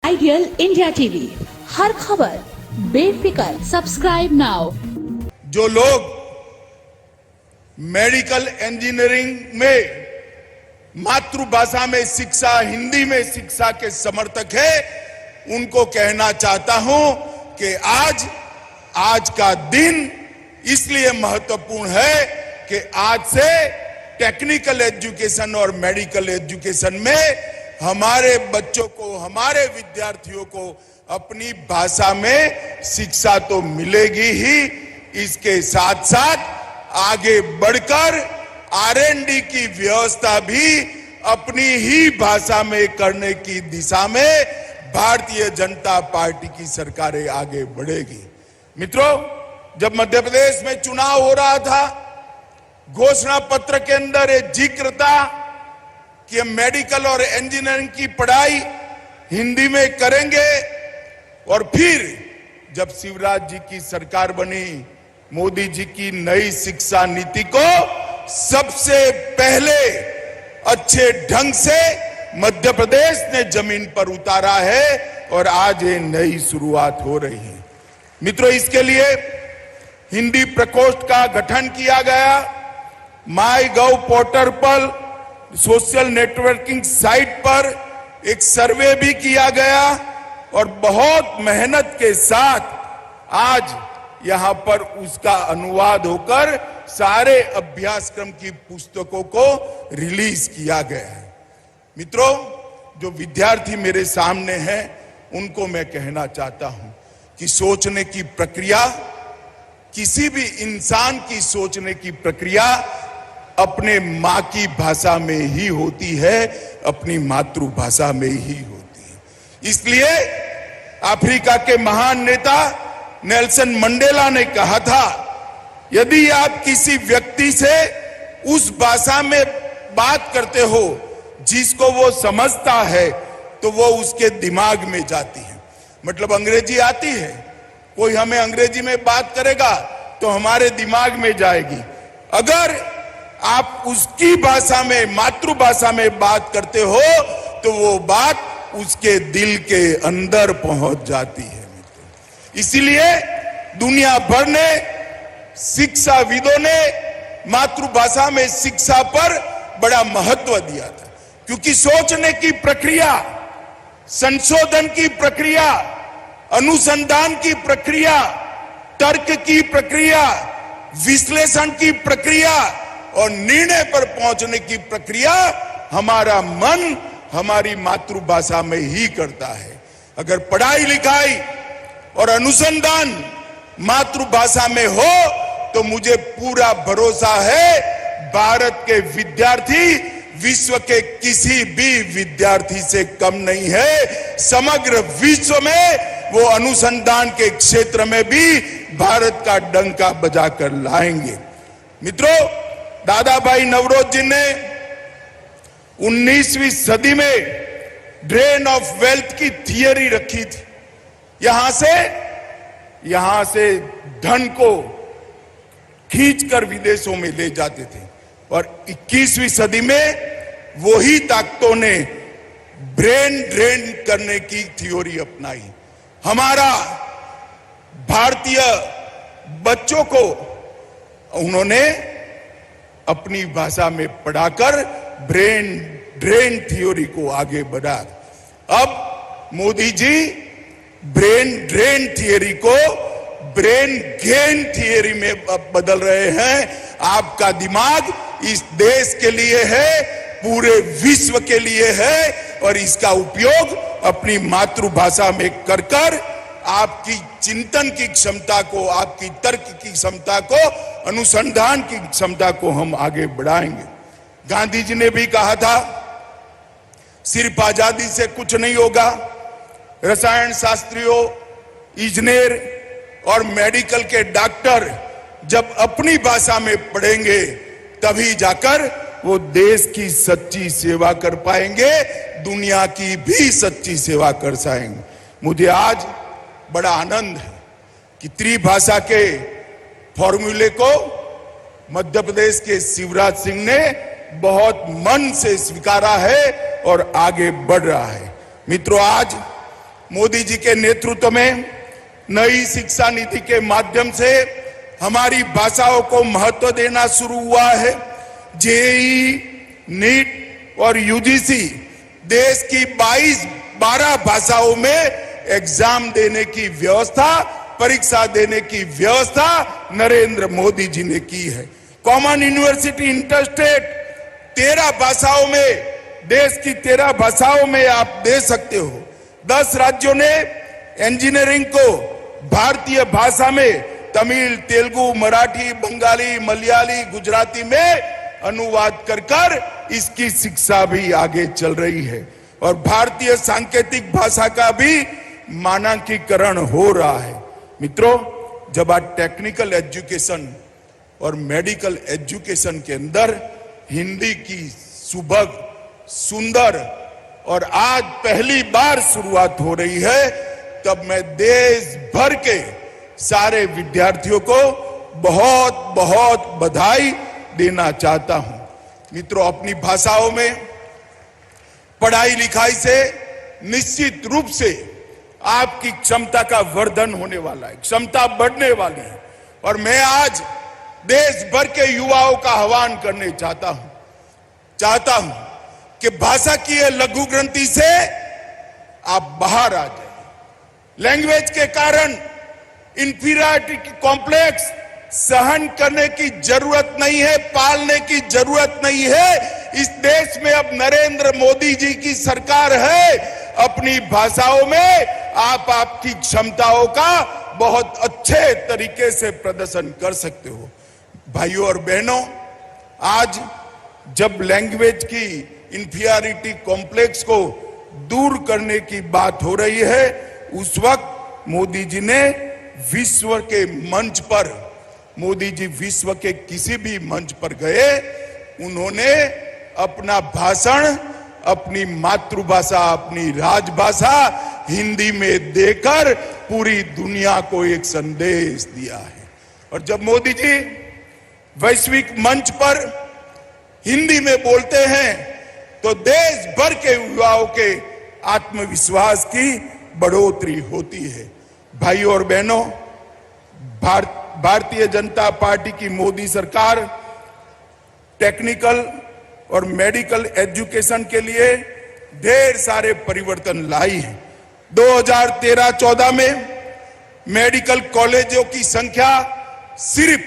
Ideal India TV, हर खबर बेफिक्र। Subscribe now. जो लोग मेडिकल इंजीनियरिंग में मातृभाषा में शिक्षा, हिंदी में शिक्षा के समर्थक है, उनको कहना चाहता हूं कि आज का दिन इसलिए महत्वपूर्ण है कि आज से टेक्निकल एजुकेशन और मेडिकल एजुकेशन में हमारे बच्चों को, हमारे विद्यार्थियों को अपनी भाषा में शिक्षा तो मिलेगी ही, इसके साथ साथ आगे बढ़कर R&D की व्यवस्था भी अपनी ही भाषा में करने की दिशा में भारतीय जनता पार्टी की सरकारें आगे बढ़ेगी। मित्रों, जब मध्य प्रदेश में चुनाव हो रहा था, घोषणा पत्र के अंदर एक जिक्र था कि हम मेडिकल और इंजीनियरिंग की पढ़ाई हिंदी में करेंगे। और फिर जब शिवराज जी की सरकार बनी, मोदी जी की नई शिक्षा नीति को सबसे पहले अच्छे ढंग से मध्य प्रदेश ने जमीन पर उतारा है और आज ये नई शुरुआत हो रही है। मित्रों, इसके लिए हिंदी प्रकोष्ठ का गठन किया गया। माईगव पोर्टल पर, सोशल नेटवर्किंग साइट पर एक सर्वे भी किया गया और बहुत मेहनत के साथ आज यहां पर उसका अनुवाद होकर सारे अभ्यासक्रम की पुस्तकों को रिलीज किया गया है। मित्रों, जो विद्यार्थी मेरे सामने हैं, उनको मैं कहना चाहता हूं कि सोचने की प्रक्रिया, किसी भी इंसान की सोचने की प्रक्रिया अपने मां की भाषा में ही होती है, अपनी मातृभाषा में ही होती है। इसलिए अफ्रीका के महान नेता नेल्सन मंडेला ने कहा था, यदि आप किसी व्यक्ति से उस भाषा में बात करते हो जिसको वो समझता है, तो वो उसके दिमाग में जाती है। मतलब अंग्रेजी आती है, कोई हमें अंग्रेजी में बात करेगा तो हमारे दिमाग में जाएगी। अगर आप उसकी भाषा में, मातृभाषा में बात करते हो तो वो बात उसके दिल के अंदर पहुंच जाती है। इसीलिए दुनिया भर ने, शिक्षाविदों ने मातृभाषा में शिक्षा पर बड़ा महत्व दिया था, क्योंकि सोचने की प्रक्रिया, संशोधन की प्रक्रिया, अनुसंधान की प्रक्रिया, तर्क की प्रक्रिया, विश्लेषण की प्रक्रिया और निर्णय पर पहुंचने की प्रक्रिया हमारा मन हमारी मातृभाषा में ही करता है। अगर पढ़ाई लिखाई और अनुसंधान मातृभाषा में हो तो मुझे पूरा भरोसा है, भारत के विद्यार्थी विश्व के किसी भी विद्यार्थी से कम नहीं है। समग्र विश्व में वो अनुसंधान के क्षेत्र में भी भारत का डंका बजाकर लाएंगे। मित्रों, दादा भाई नवरोज जी ने 19वीं सदी में ड्रेन ऑफ वेल्थ की थियरी रखी थी। यहां से धन को खींचकर विदेशों में ले जाते थे और 21वीं सदी में वही ताकतों ने ब्रेन ड्रेन करने की थ्योरी अपनाई। हमारा भारतीय बच्चों को उन्होंने अपनी भाषा में पढ़ाकर ब्रेन ड्रेन थ्योरी को आगे बढ़ा। अब Modi ji brain drain theory को ब्रेन गेन थ्योरी में बदल रहे हैं। आपका दिमाग इस देश के लिए है, पूरे विश्व के लिए है और इसका उपयोग अपनी मातृभाषा में कर आपकी चिंतन की क्षमता को, आपकी तर्क की क्षमता को, अनुसंधान की क्षमता को हम आगे बढ़ाएंगे। गांधी जी ने भी कहा था, सिर्फ आजादी से कुछ नहीं होगा। रसायन शास्त्रियों, इंजीनियर और मेडिकल के डॉक्टर जब अपनी भाषा में पढ़ेंगे तभी जाकर वो देश की सच्ची सेवा कर पाएंगे, दुनिया की भी सच्ची सेवा कर पाएंगे। मुझे आज बड़ा आनंद है कि त्रिभाषा के फॉर्मूले को मध्य प्रदेश के शिवराज सिंह ने बहुत मन से स्वीकारा है और आगे बढ़ रहा है। मित्रों, आज मोदी जी के नेतृत्व में नई शिक्षा नीति के माध्यम से हमारी भाषाओं को महत्व देना शुरू हुआ है। जेईई, नीट और यूजीसी देश की 12 भाषाओं में एग्जाम देने की व्यवस्था, परीक्षा देने की व्यवस्था नरेंद्र मोदी जी ने की है। कॉमन यूनिवर्सिटी इंटरस्टेट 13 भाषाओं में, देश की 13 भाषाओं में आप दे सकते हो। 10 राज्यों ने इंजीनियरिंग को भारतीय भाषा में तमिल, तेलुगु, मराठी, बंगाली, मलयाली, गुजराती में अनुवाद कर इसकी शिक्षा भी आगे चल रही है और भारतीय सांकेतिक भाषा का भी मानकीकरण हो रहा है। मित्रों, जब आज टेक्निकल एजुकेशन और मेडिकल एजुकेशन के अंदर हिंदी की सुभग, सुंदर और आज पहली बार शुरुआत हो रही है, तब मैं देश भर के सारे विद्यार्थियों को बहुत बहुत बधाई देना चाहता हूं। मित्रों, अपनी भाषाओं में पढ़ाई लिखाई से निश्चित रूप से आपकी क्षमता का वर्धन होने वाला है, क्षमता बढ़ने वाली है। और मैं आज देश भर के युवाओं का आह्वान करने चाहता हूं कि भाषा की ये लघु ग्रंथि से आप बाहर आ जाए। लैंग्वेज के कारण इंफीरियरिटी कॉम्प्लेक्स सहन करने की जरूरत नहीं है, पालने की जरूरत नहीं है। इस देश में अब नरेंद्र मोदी जी की सरकार है। अपनी भाषाओं में आप आपकी क्षमताओं का बहुत अच्छे तरीके से प्रदर्शन कर सकते हो। भाइयों और बहनों, आज जब लैंग्वेज की इंफीरियरिटी कॉम्प्लेक्स को दूर करने की बात हो रही है, उस वक्त मोदी जी ने विश्व के मंच पर, मोदी जी विश्व के किसी भी मंच पर गए, उन्होंने अपना भाषण अपनी मातृभाषा, अपनी राजभाषा हिंदी में देकर पूरी दुनिया को एक संदेश दिया है। और जब मोदी जी वैश्विक मंच पर हिंदी में बोलते हैं तो देश भर के युवाओं के आत्मविश्वास की बढ़ोतरी होती है। भाइयों और बहनों, भारतीय जनता पार्टी की मोदी सरकार टेक्निकल और मेडिकल एजुकेशन के लिए ढेर सारे परिवर्तन लाई है। 2013-14 में मेडिकल कॉलेजों की संख्या सिर्फ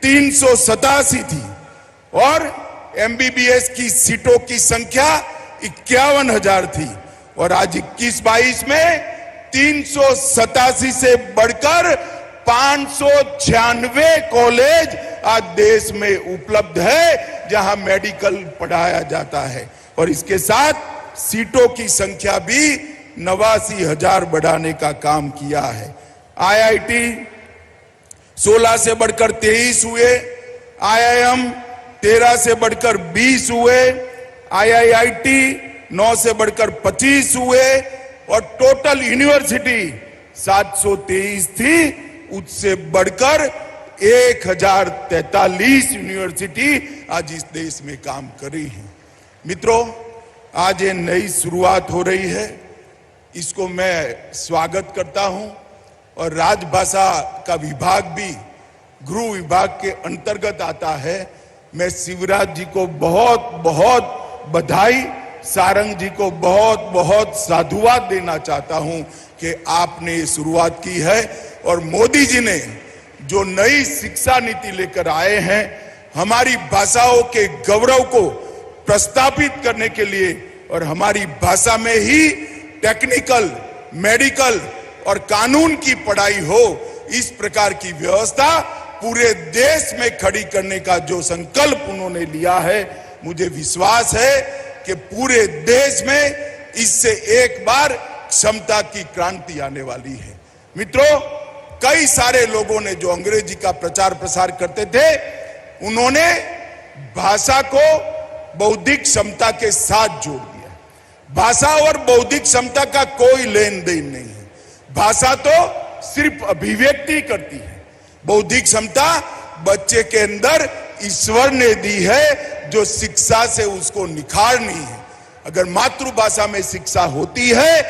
387 थी और एमबीबीएस की सीटों की संख्या 51,000 थी और आज 21-22 में 387 से बढ़कर 596 कॉलेज आज देश में उपलब्ध है जहां मेडिकल पढ़ाया जाता है और इसके साथ सीटों की संख्या भी 89,000 बढ़ाने का काम किया है। आईआईटी 16 से बढ़कर 23 हुए, आईआईएम 13 से बढ़कर 20 हुए, आईआईआईटी 9 से बढ़कर 25 हुए और टोटल यूनिवर्सिटी 723 थी, उससे बढ़कर 1043 यूनिवर्सिटी आज इस देश में काम कर रही है। मित्रों, आज ये नई शुरुआत हो रही है, इसको मैं स्वागत करता हूं और राजभाषा का विभाग भी गृह विभाग के अंतर्गत आता है। मैं शिवराज जी को बहुत बहुत बधाई, सारंग जी को बहुत बहुत साधुवाद देना चाहता हूं कि आपने ये शुरुआत की है और मोदी जी ने जो नई शिक्षा नीति लेकर आए हैं, हमारी भाषाओं के गौरव को प्रस्थापित करने के लिए और हमारी भाषा में ही टेक्निकल, मेडिकल और कानून की पढ़ाई हो, इस प्रकार की व्यवस्था पूरे देश में खड़ी करने का जो संकल्प उन्होंने लिया है, मुझे विश्वास है कि पूरे देश में इससे एक बार क्षमता की क्रांति आने वाली है। मित्रों, कई सारे लोगों ने जो अंग्रेजी का प्रचार प्रसार करते थे, उन्होंने भाषा को बौद्धिक क्षमता के साथ जोड़ दिया। भाषा और बौद्धिक क्षमता का कोई लेन देन नहीं है। भाषा तो सिर्फ अभिव्यक्ति करती है, बौद्धिक क्षमता बच्चे के अंदर ईश्वर ने दी है जो शिक्षा से उसको निखारनी है। अगर मातृभाषा में शिक्षा होती है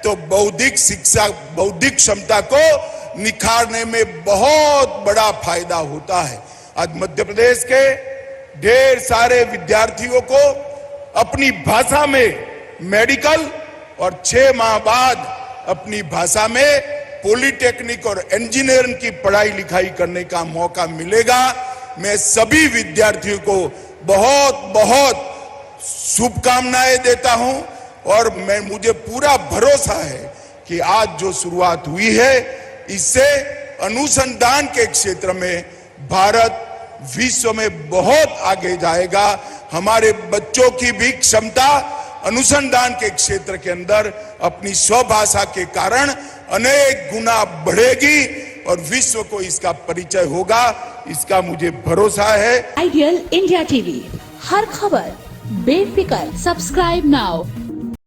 तो बौद्धिक शिक्षा, बौद्धिक क्षमता को निखारने में बहुत बड़ा फायदा होता है। आज मध्य प्रदेश के ढेर सारे विद्यार्थियों को अपनी भाषा में मेडिकल और 6 माह बाद अपनी भाषा में पॉलिटेक्निक और इंजीनियरिंग की पढ़ाई लिखाई करने का मौका मिलेगा। मैं सभी विद्यार्थियों को बहुत बहुत शुभकामनाएं देता हूं और मुझे पूरा भरोसा है कि आज जो शुरुआत हुई है इससे अनुसंधान के क्षेत्र में भारत विश्व में बहुत आगे जाएगा। हमारे बच्चों की भी क्षमता अनुसंधान के क्षेत्र के अंदर अपनी स्वभाषा के कारण अनेक गुना बढ़ेगी और विश्व को इसका परिचय होगा, इसका मुझे भरोसा है। आइडियल इंडिया टीवी, हर खबर बेफिक्र। Subscribe now.